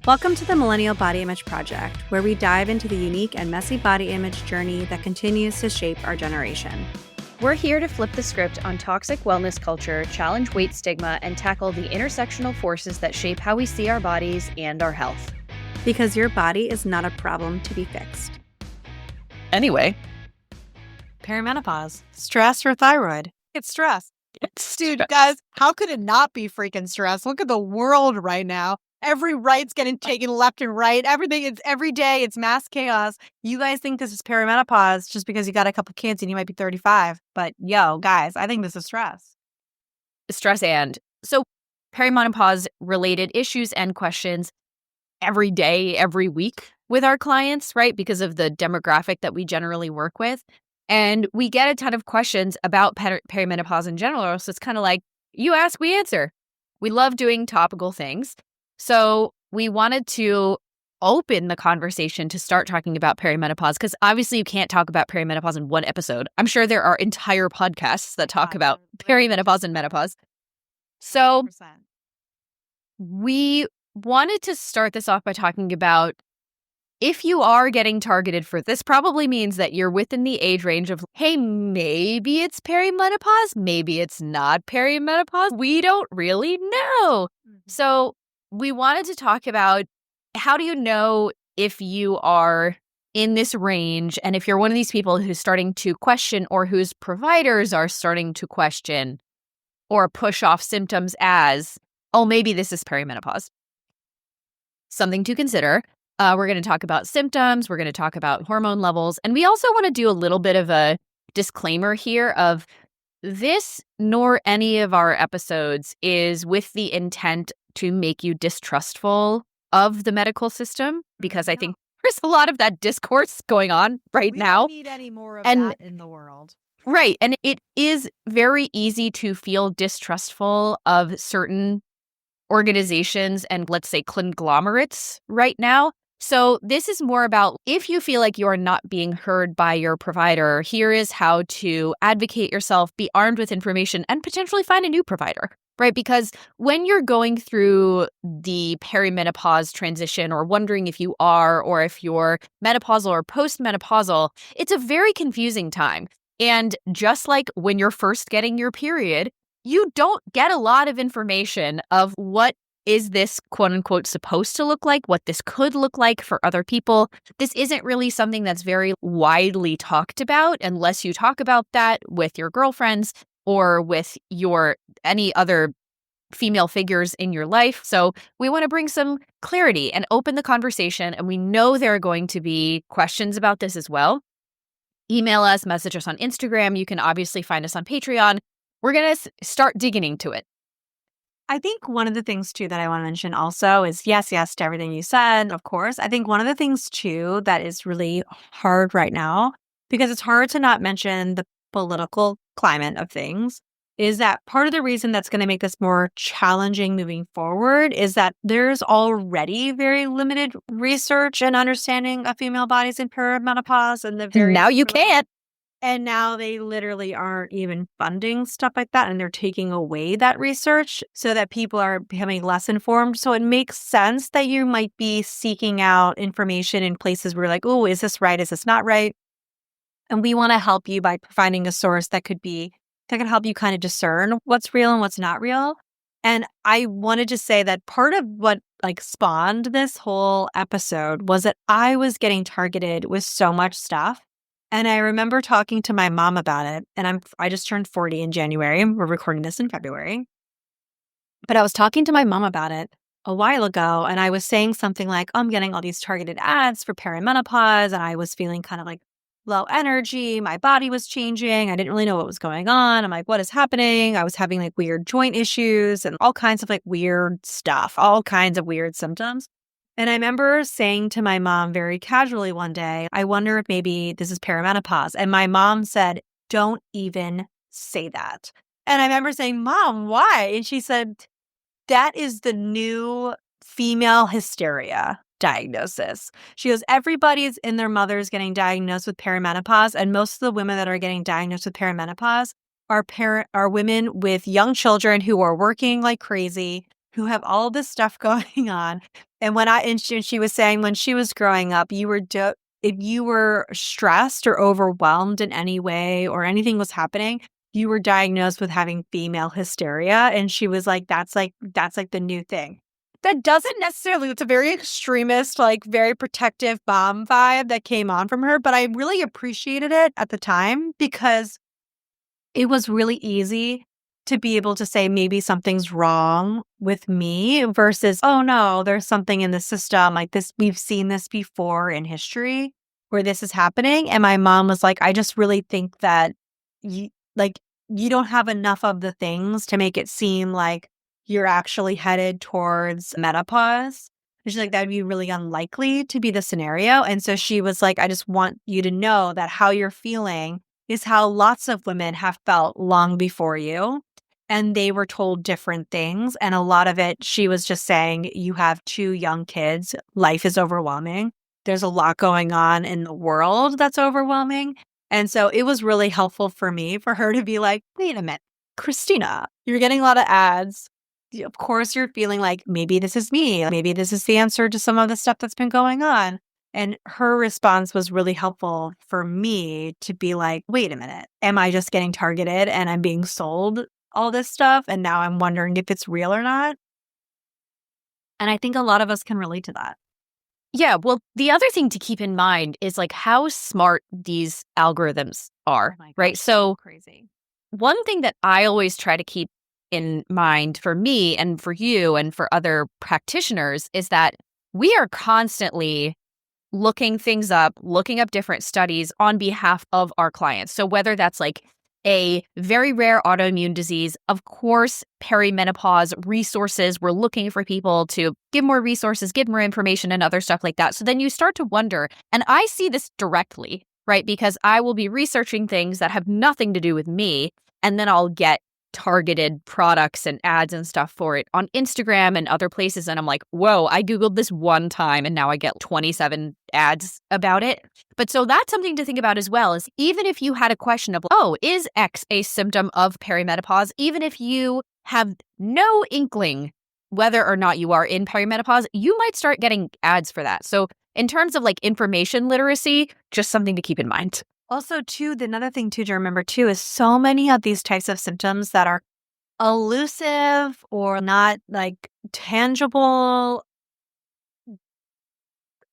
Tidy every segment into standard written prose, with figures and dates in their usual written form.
Welcome to the Millennial Body Image Project, where we dive into the unique and messy body image journey that continues to shape our generation. We're here to flip the script on toxic wellness culture, challenge weight stigma, and tackle the intersectional forces that shape how we see our bodies and our health. Because your body is not a problem to be fixed. Anyway. Perimenopause. Stress or thyroid? It's stress. Dude, guys, how could it not be freaking stress? Look at the world right now. Every right's getting taken left and right. Everything is every day. It's mass chaos. You guys think this is perimenopause just because you got a couple kids and you might be 35. But yo, guys, I think this is stress. Stress and. So perimenopause related issues and questions every day, every week with our clients, right? Because of the demographic that we generally work with. And we get a ton of questions about perimenopause in general. So it's kind of like, you ask, we answer. We love doing topical things. So we wanted to open the conversation to start talking about perimenopause because obviously you can't talk about perimenopause in one episode. I'm sure there are entire podcasts that talk about perimenopause and menopause. So 100%. we wanted to start this off by talking about if you are getting targeted for this, probably means that you're within the age range of, hey, maybe it's perimenopause, maybe it's not perimenopause. We don't really know. So we wanted to talk about how do you know if you are in this range and if you're one of these people who's starting to question or whose providers are starting to question or push off symptoms as, oh, maybe this is perimenopause. Something to consider. We're going to talk about symptoms. We're going to talk about hormone levels. And we also want to do a little bit of a disclaimer here of this nor any of our episodes is with the intent to make you distrustful of the medical system, because I think there's a lot of that discourse going on right now. We don't need any more of that in the world. Right. And it is very easy to feel distrustful of certain organizations and, let's say, conglomerates right now. So this is more about if you feel like you're not being heard by your provider, here is how to advocate yourself, be armed with information, and potentially find a new provider, right? Because when you're going through the perimenopause transition or wondering if you are or if you're menopausal or postmenopausal, it's a very confusing time. And just like when you're first getting your period, you don't get a lot of information of what is this quote unquote supposed to look like, what this could look like for other people. This isn't really something that's very widely talked about unless you talk about that with your girlfriends or with your any other female figures in your life. So we want to bring some clarity and open the conversation. And we know there are going to be questions about this as well. Email us, message us on Instagram. You can obviously find us on Patreon. We're going to start digging into it. I think one of the things, too, that I want to mention also is yes to everything you said, of course. I think one of the things, too, that is really hard right now, because it's hard to not mention the political climate of things, is that part of the reason that's going to make this more challenging moving forward is that there's already very limited research and understanding of female bodies in perimenopause. And now you can't. And now they literally aren't even funding stuff like that. And they're taking away that research so that people are becoming less informed. So it makes sense that you might be seeking out information in places where you're like, oh, is this right? Is this not right? And we want to help you by finding a source that can help you kind of discern what's real and what's not real. And I wanted to say that part of what spawned this whole episode was that I was getting targeted with so much stuff. And I remember talking to my mom about it, and I just turned 40 in January. We're recording this in February. But I was talking to my mom about it a while ago, and I was saying something like, I'm getting all these targeted ads for perimenopause, and I was feeling kind of like low energy. My body was changing. I didn't really know what was going on. I'm like, what is happening? I was having weird joint issues and all kinds of weird stuff, all kinds of weird symptoms. And I remember saying to my mom very casually one day, I wonder if maybe this is perimenopause. And my mom said, don't even say that. And I remember saying, Mom, why? And she said, that is the new female hysteria diagnosis. She goes, everybody's in their mothers getting diagnosed with perimenopause. And most of the women that are getting diagnosed with perimenopause are women with young children who are working like crazy, who have all this stuff going on. And she was saying when she was growing up, if you were stressed or overwhelmed in any way or anything was happening, you were diagnosed with having female hysteria. And she was like, that's like the new thing. That doesn't necessarily, it's a very extremist, like very protective mom vibe that came on from her. But I really appreciated it at the time because it was really easy to be able to say maybe something's wrong with me versus, oh no, there's something in the system like this. We've seen this before in history where this is happening. And my mom was like, I just really think that you don't have enough of the things to make it seem like you're actually headed towards menopause. And she's like, that'd be really unlikely to be the scenario. And so she was like, I just want you to know that how you're feeling is how lots of women have felt long before you. And they were told different things. And a lot of it, she was just saying, you have 2 young kids. Life is overwhelming. There's a lot going on in the world that's overwhelming. And so it was really helpful for me for her to be like, wait a minute, Christina, you're getting a lot of ads. Of course, you're feeling like maybe this is me. Maybe this is the answer to some of the stuff that's been going on. And her response was really helpful for me to be like, wait a minute, am I just getting targeted and I'm being sold all this stuff? And now I'm wondering if it's real or not. And I think a lot of us can relate to that. Yeah, well, the other thing to keep in mind is like how smart these algorithms are, Oh my right? gosh, So crazy. one thing that I always try to keep in mind for me and for you and for other practitioners is that we are constantly looking things up, looking up different studies on behalf of our clients. So whether that's like a very rare autoimmune disease, of course, perimenopause resources, we're looking for people to give more resources, give more information and other stuff like that. So then you start to wonder, and I see this directly, right? Because I will be researching things that have nothing to do with me, and then I'll get targeted products and ads and stuff for it on Instagram and other places. And I'm like, whoa, I Googled this one time and now I get 27 ads about it. But so that's something to think about as well, is even if you had a question of, oh, is X a symptom of perimenopause? Even if you have no inkling whether or not you are in perimenopause, you might start getting ads for that. So in terms of like information literacy, just something to keep in mind. Also, too, another thing to remember, too, is so many of these types of symptoms that are elusive or not like tangible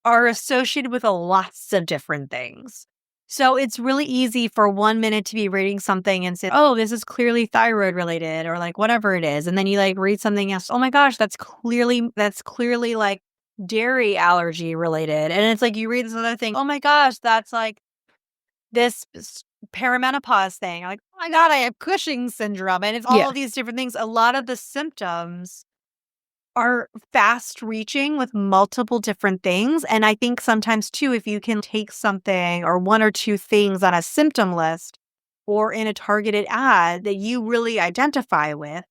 are associated with lots of different things. So it's really easy for 1 minute to be reading something and say, oh, this is clearly thyroid related or like whatever it is. And then you like read something else. Oh my gosh, that's clearly like dairy allergy related. And it's like you read this other thing. Oh my gosh, that's like this perimenopause thing. Like, oh my God, I have Cushing's syndrome. And it's all of these different things. A lot of the symptoms are fast reaching with multiple different things. And I think sometimes too, if you can take something or 1 or 2 things on a symptom list or in a targeted ad that you really identify with,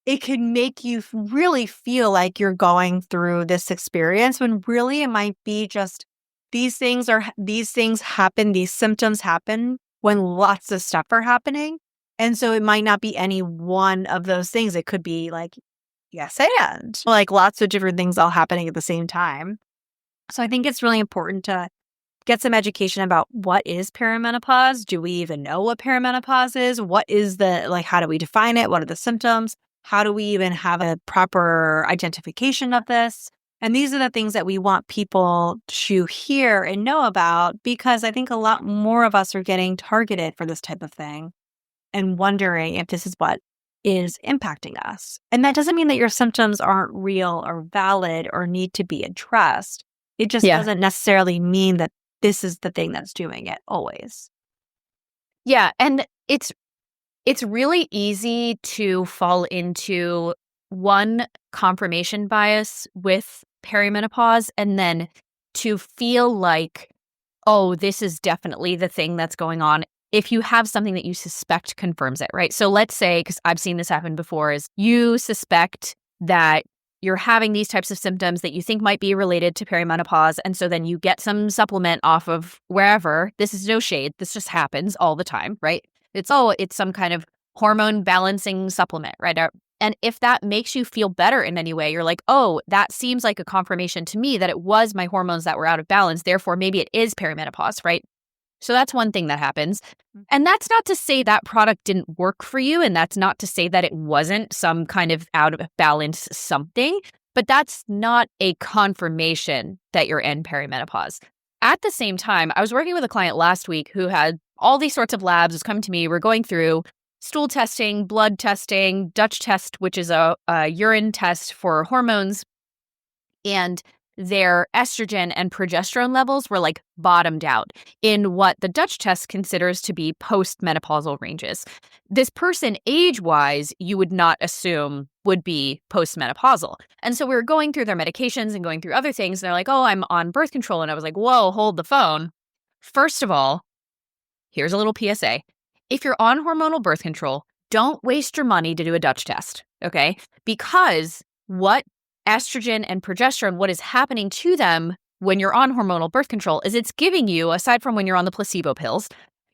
it can make you really feel like you're going through this experience when really it might be just these things happen, these symptoms happen when lots of stuff are happening. And so it might not be any one of those things. It could be like, yes, and like lots of different things all happening at the same time. So I think it's really important to get some education about what is perimenopause. Do we even know what perimenopause is? What is how do we define it? What are the symptoms? How do we even have a proper identification of this? And these are the things that we want people to hear and know about, because I think a lot more of us are getting targeted for this type of thing and wondering if this is what is impacting us. And that doesn't mean that your symptoms aren't real or valid or need to be addressed. It just doesn't necessarily mean that this is the thing that's doing it always. Yeah, and it's really easy to fall into one confirmation bias with perimenopause and then to feel like, oh, this is definitely the thing that's going on if you have something that you suspect confirms it, right? So let's say, because I've seen this happen before, is you suspect that you're having these types of symptoms that you think might be related to perimenopause. And so then you get some supplement off of wherever. This is no shade. This just happens all the time, right? It's some kind of hormone balancing supplement, right? And if that makes you feel better in any way, you're like, oh, that seems like a confirmation to me that it was my hormones that were out of balance. Therefore, maybe it is perimenopause, right? So that's one thing that happens. And that's not to say that product didn't work for you. And that's not to say that it wasn't some kind of out of balance something, but that's not a confirmation that you're in perimenopause. At the same time, I was working with a client last week who had all these sorts of labs, was coming to me. We're going through stool testing, blood testing, Dutch test, which is a urine test for hormones. And their estrogen and progesterone levels were like bottomed out in what the Dutch test considers to be postmenopausal ranges. This person, age-wise, you would not assume would be postmenopausal. And so we were going through their medications and going through other things. And they're like, oh, I'm on birth control. And I was like, whoa, hold the phone. First of all, here's a little PSA. If you're on hormonal birth control, don't waste your money to do a Dutch test, okay? Because what estrogen and progesterone, what is happening to them when you're on hormonal birth control is it's giving you, aside from when you're on the placebo pills,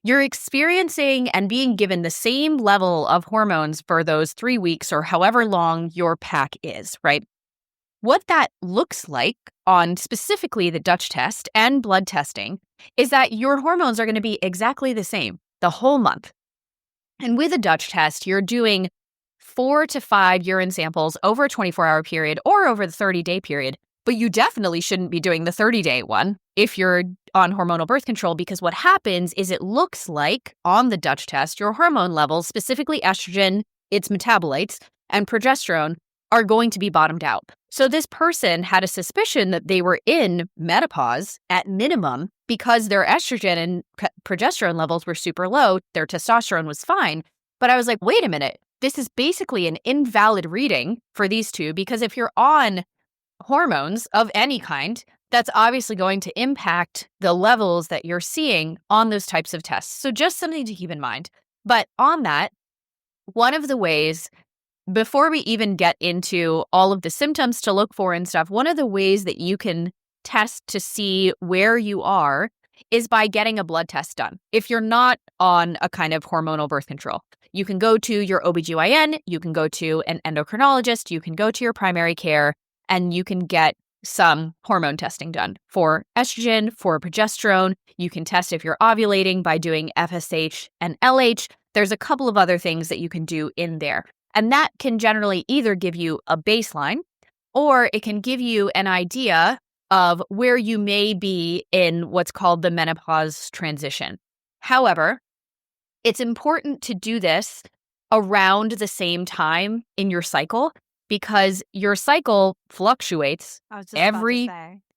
you're experiencing and being given the same level of hormones for those 3 weeks or however long your pack is, right? What that looks like on specifically the Dutch test and blood testing is that your hormones are going to be exactly the same the whole month. And with a Dutch test, you're doing 4 to 5 urine samples over a 24-hour period or over the 30-day period. But you definitely shouldn't be doing the 30-day one if you're on hormonal birth control, because what happens is it looks like on the Dutch test, your hormone levels, specifically estrogen, its metabolites, and progesterone are going to be bottomed out. So this person had a suspicion that they were in menopause at minimum because their estrogen and progesterone levels were super low. Their testosterone was fine. But I was like, wait a minute. This is basically an invalid reading for these two, because if you're on hormones of any kind, that's obviously going to impact the levels that you're seeing on those types of tests. So just something to keep in mind. But on that, one of the ways, before we even get into all of the symptoms to look for and stuff, one of the ways that you can test to see where you are is by getting a blood test done. If you're not on a kind of hormonal birth control, you can go to your OBGYN, you can go to an endocrinologist, you can go to your primary care, and you can get some hormone testing done for estrogen, for progesterone. You can test if you're ovulating by doing FSH and LH. There's a couple of other things that you can do in there. And that can generally either give you a baseline or it can give you an idea of where you may be in what's called the menopause transition. However, it's important to do this around the same time in your cycle because your cycle fluctuates every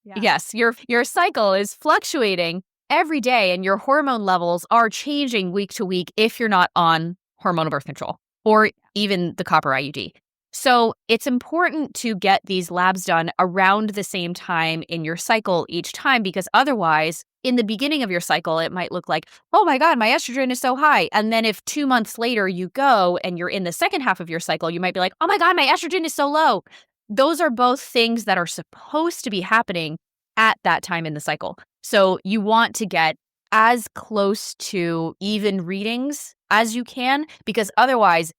Yes, your cycle is fluctuating every day and your hormone levels are changing week to week if you're not on hormonal birth control or even the copper IUD. So it's important to get these labs done around the same time in your cycle each time, because otherwise, in the beginning of your cycle, it might look like, oh my God, my estrogen is so high. And then if 2 months later you go and you're in the second half of your cycle, you might be like, oh my God, my estrogen is so low. Those are both things that are supposed to be happening at that time in the cycle. So you want to get as close to even readings as you can, because otherwise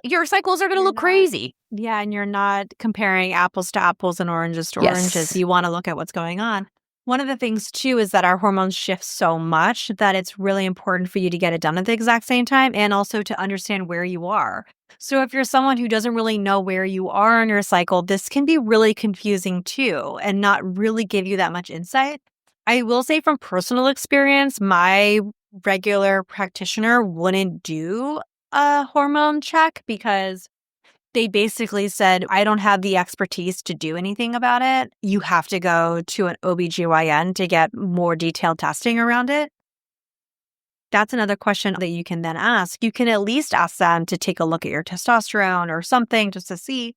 your cycles are going to look crazy. Yeah, and you're not comparing apples to apples and oranges to oranges. You want to look at what's going on. One of the things, too, is that our hormones shift so much that it's really important for you to get it done at the exact same time and also to understand where you are. So if you're someone who doesn't really know where you are in your cycle, this can be really confusing, too, and not really give you that much insight. I will say from personal experience, my regular practitioner wouldn't do a hormone check because they basically said, I don't have the expertise to do anything about it. You have to go to an OBGYN to get more detailed testing around it. That's another question that you can then ask. You can at least ask them to take a look at your testosterone or something just to see,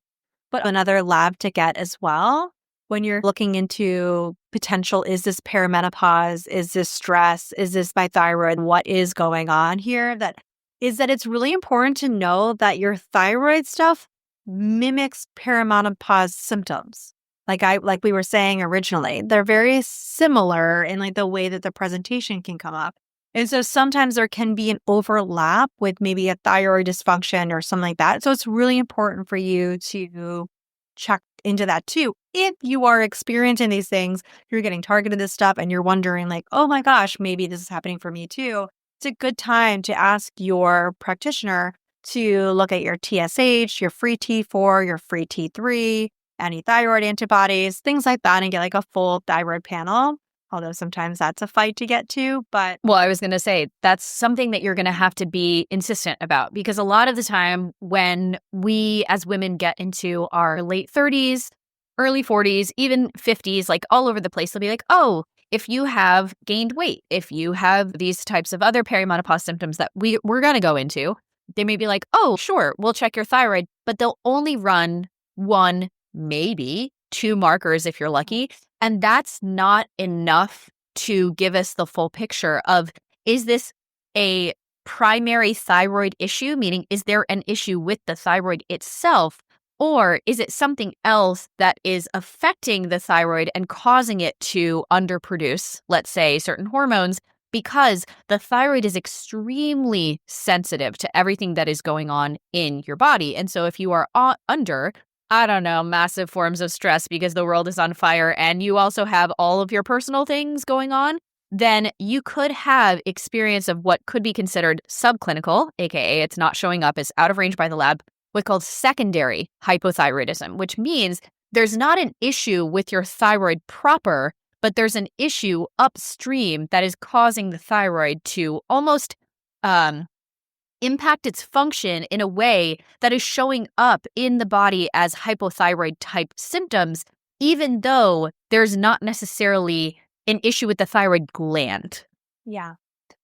but another lab to get as well. When you're looking into potential, is this perimenopause? Is this stress? Is this my thyroid? What is going on here? That it's really important to know that your thyroid stuff mimics perimenopause symptoms. Like we were saying originally, they're very similar in like the way that the presentation can come up. And so sometimes there can be an overlap with maybe a thyroid dysfunction or something like that. So it's really important for you to check into that too. If you are experiencing these things, you're getting targeted this stuff and you're wondering like, oh my gosh, maybe this is happening for me too. It's a good time to ask your practitioner to look at your TSH, your free T4, your free T3, any thyroid antibodies, things like that, and get like a full thyroid panel. Although sometimes that's a fight to get to, but Well, I was going to say that's something that you're going to have to be insistent about, because a lot of the time when we as women get into our late 30s, early 40s, even 50s, like all over the place, they'll be like, oh, if you have gained weight, if you have these types of other perimenopause symptoms that we're going to go into, they may be like, oh, sure, we'll check your thyroid, but they'll only run one, maybe two markers if you're lucky. And that's not enough to give us the full picture of, is this a primary thyroid issue? Meaning, is there an issue with the thyroid itself? Or is it something else that is affecting the thyroid and causing it to underproduce, let's say, certain hormones? Because the thyroid is extremely sensitive to everything that is going on in your body. And so if you are under, I don't know, massive forms of stress because the world is on fire and you also have all of your personal things going on, then you could have experience of what could be considered subclinical, aka it's not showing up, it's out of range by the lab, what's called secondary hypothyroidism, which means there's not an issue with your thyroid proper, but there's an issue upstream that is causing the thyroid to almost impact its function in a way that is showing up in the body as hypothyroid type symptoms, even though there's not necessarily an issue with the thyroid gland. yeah.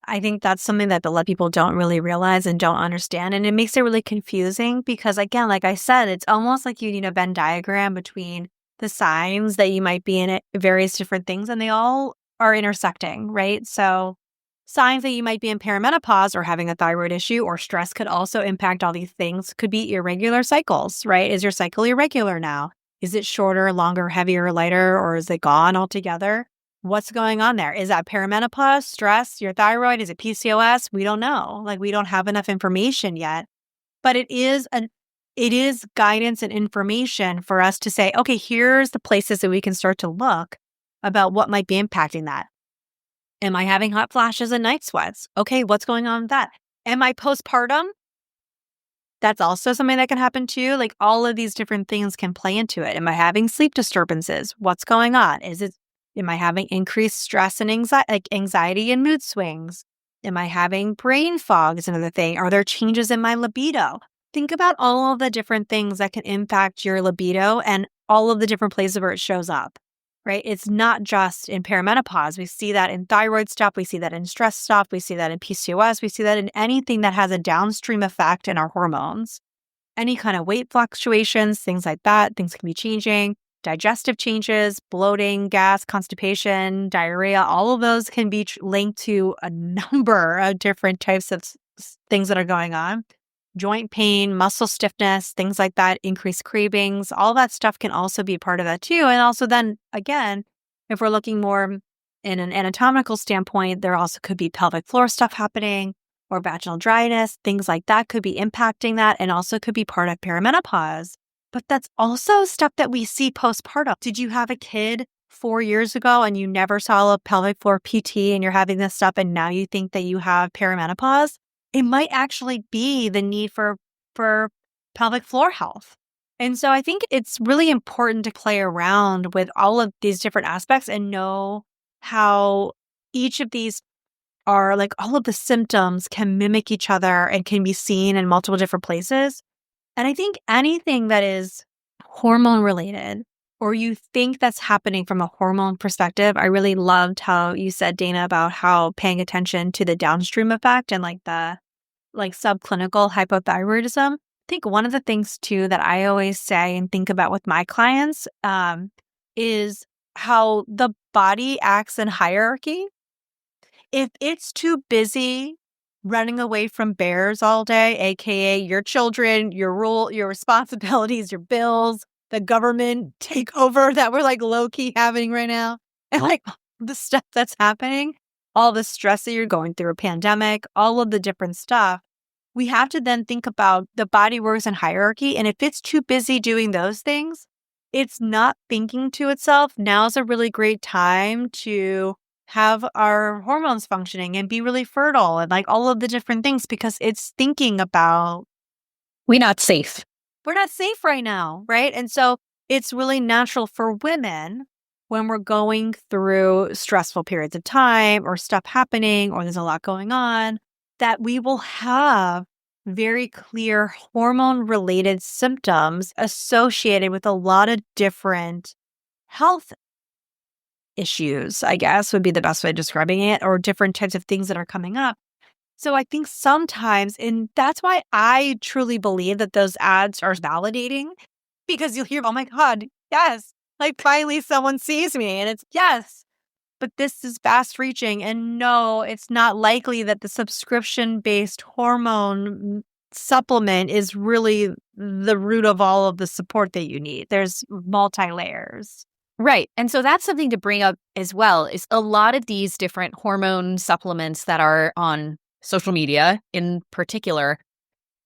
I think that's something that a lot of people don't really realize and don't understand. And it makes it really confusing because, again, like I said, it's almost like you need a Venn diagram between the signs that you might be in it, various different things, and they all are intersecting, right? So signs that you might be in perimenopause or having a thyroid issue or stress could also impact all these things. Could be irregular cycles, right? Is your cycle irregular now? Is it shorter, longer, heavier, lighter, or is it gone altogether? What's going on there? Is that perimenopause, stress, your thyroid? Is it PCOS? We don't know. Like, we don't have enough information yet. But it is guidance and information for us to say, okay, here's the places that we can start to look about what might be impacting that. Am I having hot flashes and night sweats? Okay, what's going on with that? Am I postpartum? That's also something that can happen too. Like, all of these different things can play into it. Am I having sleep disturbances? What's going on? Am I having increased stress and anxiety and mood swings? Am I having brain fog is another thing? Are there changes in my libido? Think about all of the different things that can impact your libido and all of the different places where it shows up, right? It's not just in perimenopause. We see that in thyroid stuff. We see that in stress stuff. We see that in PCOS. We see that in anything that has a downstream effect in our hormones. Any kind of weight fluctuations, things like that, things can be changing. Digestive changes, bloating, gas, constipation, diarrhea, all of those can be linked to a number of different types of things that are going on. Joint pain, muscle stiffness, things like that, increased cravings, all that stuff can also be part of that too. And also then, again, if we're looking more in an anatomical standpoint, there also could be pelvic floor stuff happening or vaginal dryness, things like that could be impacting that and also could be part of perimenopause. But that's also stuff that we see postpartum. Did you have a kid 4 years ago and you never saw a pelvic floor PT and you're having this stuff and now you think that you have perimenopause? It might actually be the need for pelvic floor health. And so I think it's really important to play around with all of these different aspects and know how each of these are, like, all of the symptoms can mimic each other and can be seen in multiple different places. And I think anything that is hormone related or you think that's happening from a hormone perspective, I really loved how you said, Dana, about how paying attention to the downstream effect and the subclinical hypothyroidism. I think one of the things too that I always say and think about with my clients is how the body acts in hierarchy. If it's too busy running away from bears all day, aka your children, your responsibilities, your bills, the government takeover that we're like low-key having right now, and like the stuff that's happening, all the stress that you're going through, a pandemic, all of the different stuff, we have to then think about the body works in hierarchy. And if it's too busy doing those things, it's not thinking to itself. Now's a really great time to have our hormones functioning and be really fertile and like all of the different things because it's thinking about We're not safe. we're not safe right now, right? And so it's really natural for women when we're going through stressful periods of time or stuff happening or there's a lot going on that we will have very clear hormone-related symptoms associated with a lot of different health issues, I guess would be the best way of describing it, or different types of things that are coming up. So I think sometimes, and that's why I truly believe that those ads are validating because you'll hear, oh my God, yes, like finally someone sees me and it's yes. But this is fast reaching. And no, it's not likely that the subscription-based hormone supplement is really the root of all of the support that you need. There's multi-layers. Right. And so that's something to bring up as well is a lot of these different hormone supplements that are on social media in particular,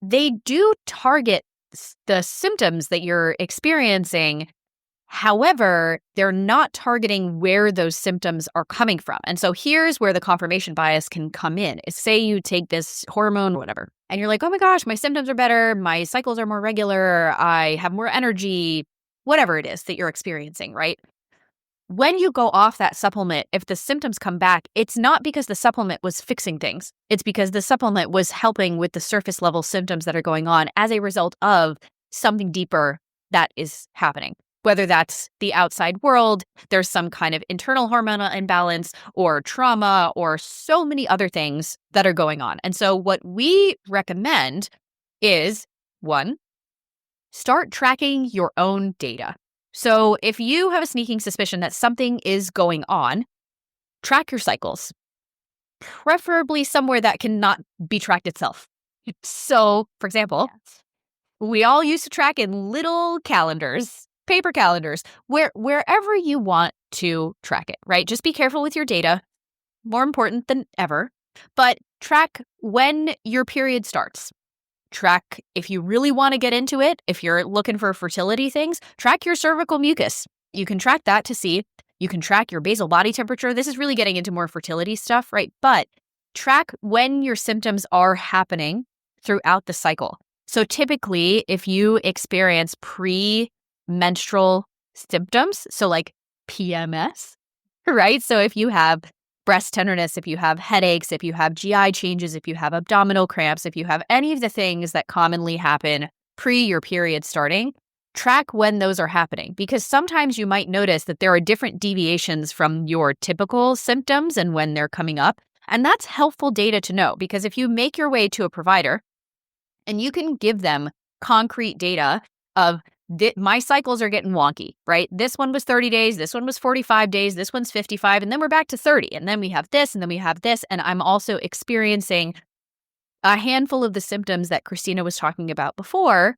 they do target the symptoms that you're experiencing. However, they're not targeting where those symptoms are coming from. And so here's where the confirmation bias can come in. Is say you take this hormone, whatever, and you're like, oh my gosh, my symptoms are better. My cycles are more regular. I have more energy, whatever it is that you're experiencing, right? When you go off that supplement, if the symptoms come back, it's not because the supplement was fixing things. It's because the supplement was helping with the surface level symptoms that are going on as a result of something deeper that is happening. Whether that's the outside world, there's some kind of internal hormonal imbalance or trauma or so many other things that are going on. And so what we recommend is, one, start tracking your own data. So if you have a sneaking suspicion that something is going on, track your cycles, preferably somewhere that cannot be tracked itself. So, for example, we all used to track in little calendars, paper calendars, wherever you want to track it, right? Just be careful with your data, more important than ever, but track when your period starts. Track, if you really want to get into it, if you're looking for fertility things, track your cervical mucus. You can track that to see. You can track your basal body temperature. This is really getting into more fertility stuff, right? But track when your symptoms are happening throughout the cycle. So typically, if you experience premenstrual symptoms, so like PMS, right? So if you have breast tenderness, if you have headaches, if you have GI changes, if you have abdominal cramps, if you have any of the things that commonly happen pre your period starting, track when those are happening. Because sometimes you might notice that there are different deviations from your typical symptoms and when they're coming up. And that's helpful data to know because if you make your way to a provider and you can give them concrete data of my cycles are getting wonky, right? This one was 30 days, this one was 45 days, this one's 55, and then we're back to 30. And then we have this, and then we have this. And I'm also experiencing a handful of the symptoms that Christina was talking about before.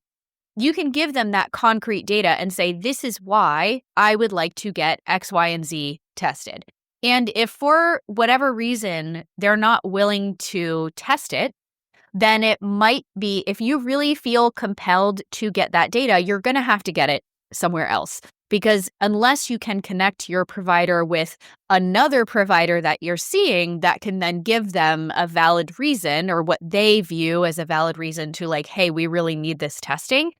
You can give them that concrete data and say, this is why I would like to get X, Y, and Z tested. And if for whatever reason they're not willing to test it, then it might be, if you really feel compelled to get that data, you're going to have to get it somewhere else. Because unless you can connect your provider with another provider that you're seeing that can then give them a valid reason or what they view as a valid reason to like, hey, we really need this testing,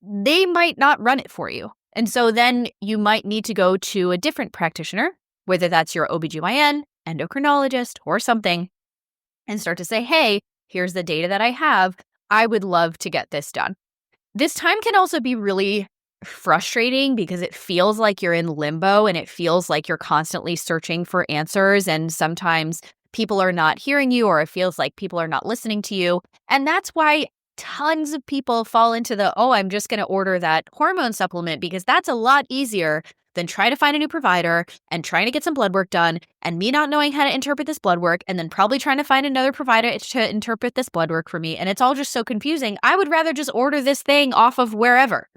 they might not run it for you. And so then you might need to go to a different practitioner, whether that's your OBGYN, endocrinologist, or something, and start to say, hey, here's the data that I have. I would love to get this done. This time can also be really frustrating because it feels like you're in limbo and it feels like you're constantly searching for answers. And sometimes people are not hearing you or it feels like people are not listening to you. And that's why tons of people fall into I'm just going to order that hormone supplement because that's a lot easier than trying to find a new provider and trying to get some blood work done and me not knowing how to interpret this blood work and then probably trying to find another provider to interpret this blood work for me. And it's all just so confusing. I would rather just order this thing off of wherever.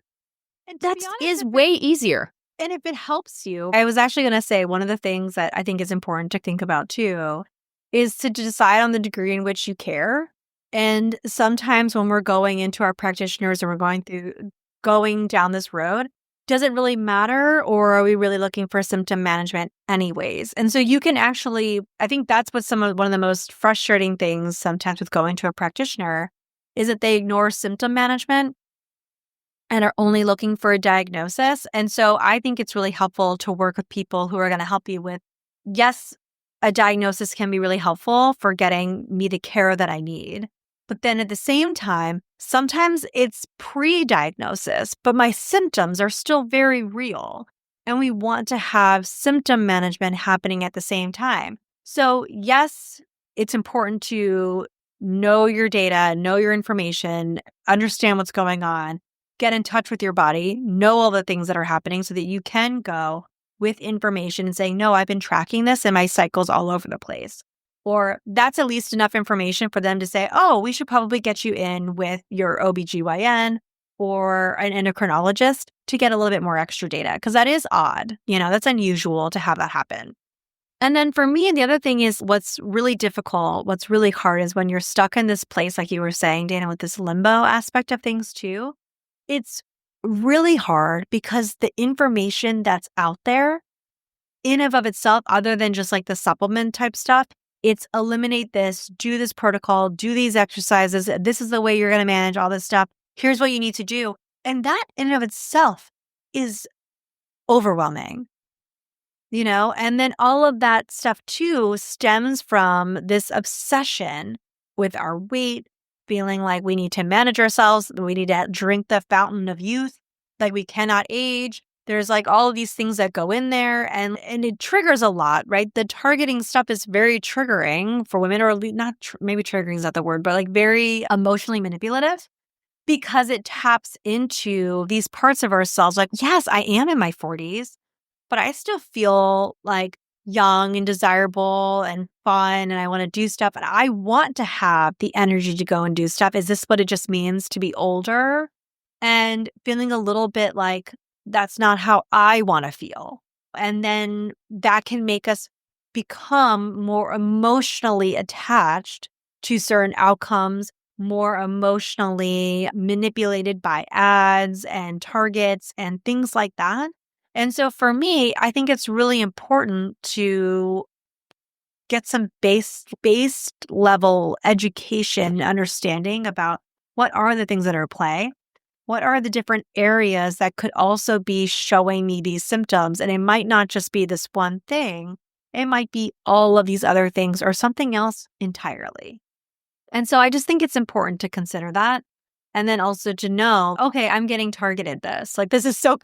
And That is way easier. And if it helps you, I was actually going to say one of the things that I think is important to think about too is to decide on the degree in which you care. And sometimes when we're going into our practitioners and we're going down this road, does it really matter, or are we really looking for symptom management anyways? And so you can actually, I think that's what one of the most frustrating things sometimes with going to a practitioner is that they ignore symptom management and are only looking for a diagnosis. And so I think it's really helpful to work with people who are going to help you with, yes, a diagnosis can be really helpful for getting me the care that I need. But then at the same time, sometimes it's pre-diagnosis, but my symptoms are still very real. And we want to have symptom management happening at the same time. So yes, it's important to know your data, know your information, understand what's going on, get in touch with your body, know all the things that are happening so that you can go with information and saying, no, I've been tracking this and my cycle's all over the place. Or that's at least enough information for them to say, oh, we should probably get you in with your OBGYN or an endocrinologist to get a little bit more extra data. Because that is odd. That's unusual to have that happen. And then for me, the other thing is what's really difficult, what's really hard is when you're stuck in this place, like you were saying, Dana, with this limbo aspect of things too. It's really hard because the information that's out there in and of itself, other than just like the supplement type stuff, it's eliminate this, do this protocol, do these exercises. This is the way you're going to manage all this stuff. Here's what you need to do. And that in and of itself is overwhelming, and then all of that stuff too stems from this obsession with our weight, feeling like we need to manage ourselves. We need to drink the fountain of youth, like we cannot age. There's like all of these things that go in there and it triggers a lot, right? The targeting stuff is very triggering for women, or not, maybe triggering is not the word, but like very emotionally manipulative because it taps into these parts of ourselves. Like, yes, I am in my 40s, but I still feel like young and desirable and fun, and I want to do stuff, and I want to have the energy to go and do stuff. Is this what it just means to be older? And feeling a little bit like that's not how I want to feel. And then that can make us become more emotionally attached to certain outcomes, more emotionally manipulated by ads and targets and things like that. And so for me, I think it's really important to get some base level education, understanding about what are the things that are at play. What are the different areas that could also be showing me these symptoms? And it might not just be this one thing. It might be all of these other things or something else entirely. And so I just think it's important to consider that. And then also to know, okay, I'm getting targeted this. Like, this is so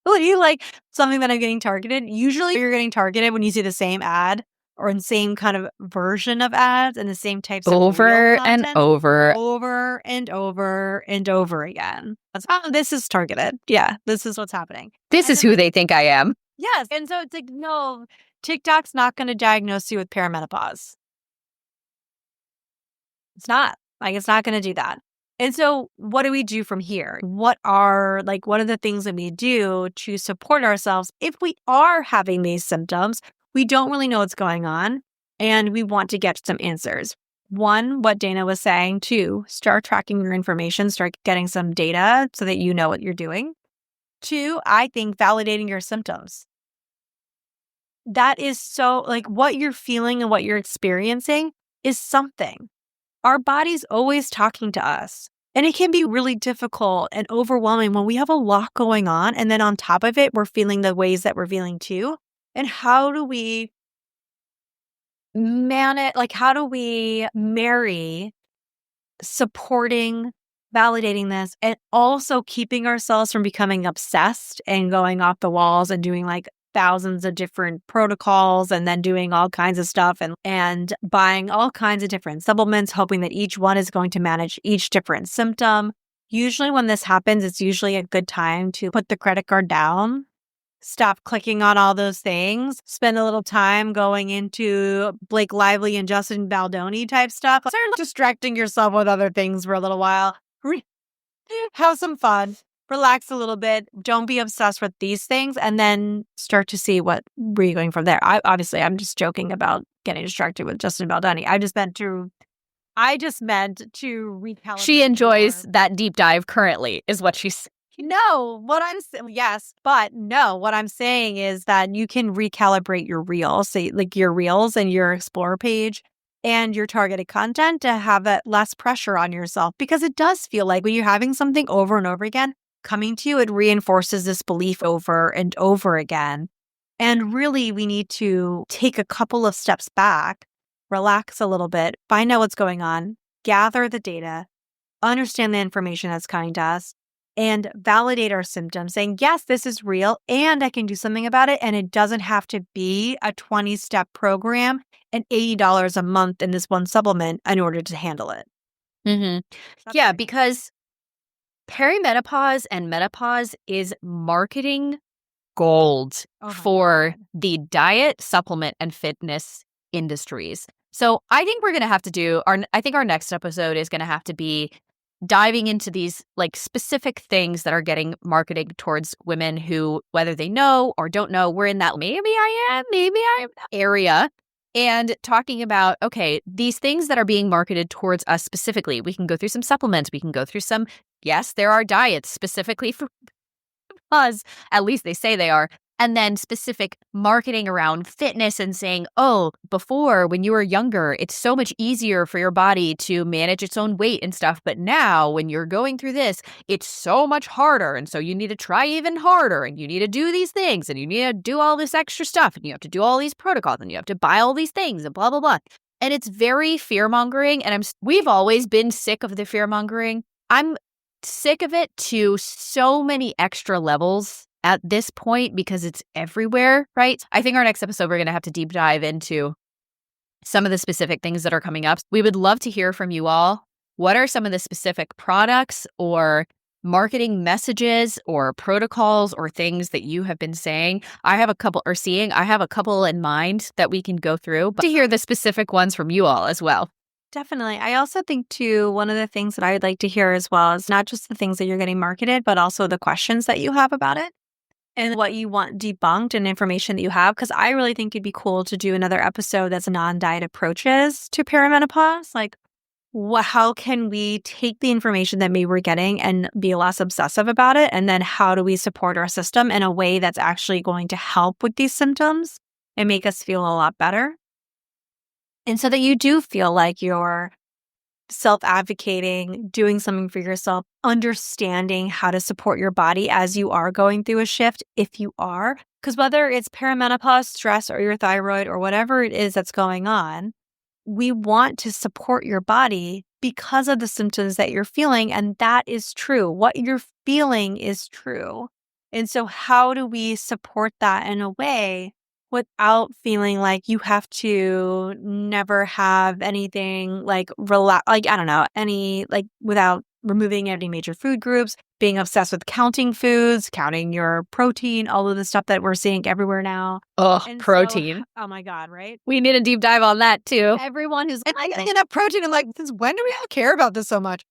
like something that I'm getting targeted. Usually you're getting targeted when you see the same ad or in the same kind of version of ads and the same types of Over real and content over. over and over and over again. This is targeted. Yeah, this is what's happening. This is who they think I am. Yes. And so it's like, no, TikTok's not going to diagnose you with perimenopause. It's not. Like, it's not going to do that. And so what do we do from here? What are the things that we do to support ourselves if we are having these symptoms? We don't really know what's going on and we want to get some answers. One, what Dana was saying. Two, start tracking your information, start getting some data so that you know what you're doing. Two, I think validating your symptoms. That is so, like, what you're feeling and what you're experiencing is something. Our body's always talking to us. And it can be really difficult and overwhelming when we have a lot going on. And then on top of it, we're feeling the ways that we're feeling too. And how do we how do we marry supporting, validating this, and also keeping ourselves from becoming obsessed and going off the walls and doing like thousands of different protocols and then doing all kinds of stuff and buying all kinds of different supplements, hoping that each one is going to manage each different symptom. Usually when this happens, it's usually a good time to put the credit card down, stop clicking on all those things, spend a little time going into Blake Lively and Justin Baldoni type stuff. Start distracting yourself with other things for a little while. Have some fun. relax a little bit. Don't be obsessed with these things, and then start to see where you're going from there. I'm just joking about getting distracted with Justin Baldoni. I just meant to recalibrate. She enjoys that deep dive currently, is what she's. No, what I'm saying is that you can recalibrate your reels, say like your reels and your explore page and your targeted content to have that less pressure on yourself, because it does feel like when you're having something over and over again coming to you, it reinforces this belief over and over again. And really, we need to take a couple of steps back, relax a little bit, find out what's going on, gather the data, understand the information that's coming to us, and validate our symptoms, saying, yes, this is real and I can do something about it. And it doesn't have to be a 20-step program and $80 a month in this one supplement in order to handle it. Mm-hmm. Yeah, because perimenopause and menopause is marketing gold for the diet, supplement, and fitness industries. So I think we're going to have to do I think our next episode is going to have to be diving into these like specific things that are getting marketed towards women who, whether they know or don't know, we're in that maybe I'm area, and talking about, okay, these things that are being marketed towards us specifically. We can go through some supplements. We can go through some, yes, there are diets specifically for us, at least they say they are. And then specific marketing around fitness and saying, oh, before when you were younger, it's so much easier for your body to manage its own weight and stuff. But now when you're going through this, it's so much harder. And so you need to try even harder, and you need to do these things, and you need to do all this extra stuff, and you have to do all these protocols, and you have to buy all these things and blah, blah, blah. And it's very fear-mongering. And we've always been sick of the fear-mongering. I'm sick of it to so many extra levels at this point, because it's everywhere, right? I think our next episode, we're going to have to deep dive into some of the specific things that are coming up. We would love to hear from you all. What are some of the specific products or marketing messages or protocols or things that you have been saying? I have a couple in mind that we can go through, but to hear the specific ones from you all as well. Definitely. I also think, too, one of the things that I would like to hear as well is not just the things that you're getting marketed, but also the questions that you have about it and what you want debunked and information that you have. Because I really think it'd be cool to do another episode that's non-diet approaches to perimenopause. Like, how can we take the information that maybe we're getting and be less obsessive about it? And then how do we support our system in a way that's actually going to help with these symptoms and make us feel a lot better? And so that you do feel like you're self-advocating, doing something for yourself, understanding how to support your body as you are going through a shift, if you are. Because whether it's perimenopause, stress, or your thyroid, or whatever it is that's going on, we want to support your body because of the symptoms that you're feeling. And that is true. What you're feeling is true. And so how do we support that in a way without feeling like you have to never have anything without removing any major food groups, being obsessed with counting foods, counting your protein, all of the stuff that we're seeing everywhere now. Oh, protein. Oh my God, right? We need a deep dive on that too. Everyone who's like, getting enough protein. I'm like, since when do we all care about this so much?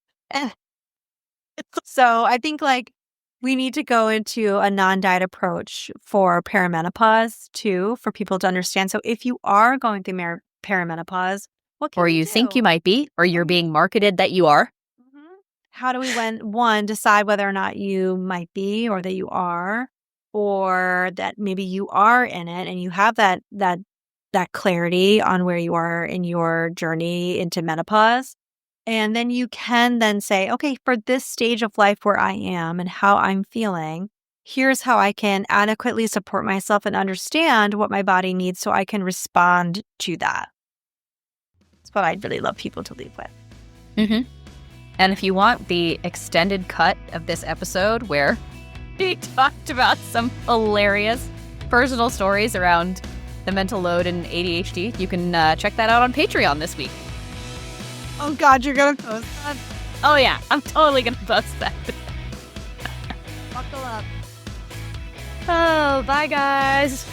So I think we need to go into a non-diet approach for perimenopause too, for people to understand. So if you are going through perimenopause, what can you think you might be, or you're being marketed that you are? Mm-hmm. How do we decide whether or not you might be, or that you are, or that maybe you are in it and you have that clarity on where you are in your journey into menopause? And then you can then say, okay, for this stage of life where I am and how I'm feeling, here's how I can adequately support myself and understand what my body needs so I can respond to that. That's what I'd really love people to leave with. Mm-hmm. And if you want the extended cut of this episode where we talked about some hilarious personal stories around the mental load and ADHD, you can check that out on Patreon this week. Oh God, you're going to post that? Oh yeah, I'm totally going to post that. Buckle up. Oh, bye guys.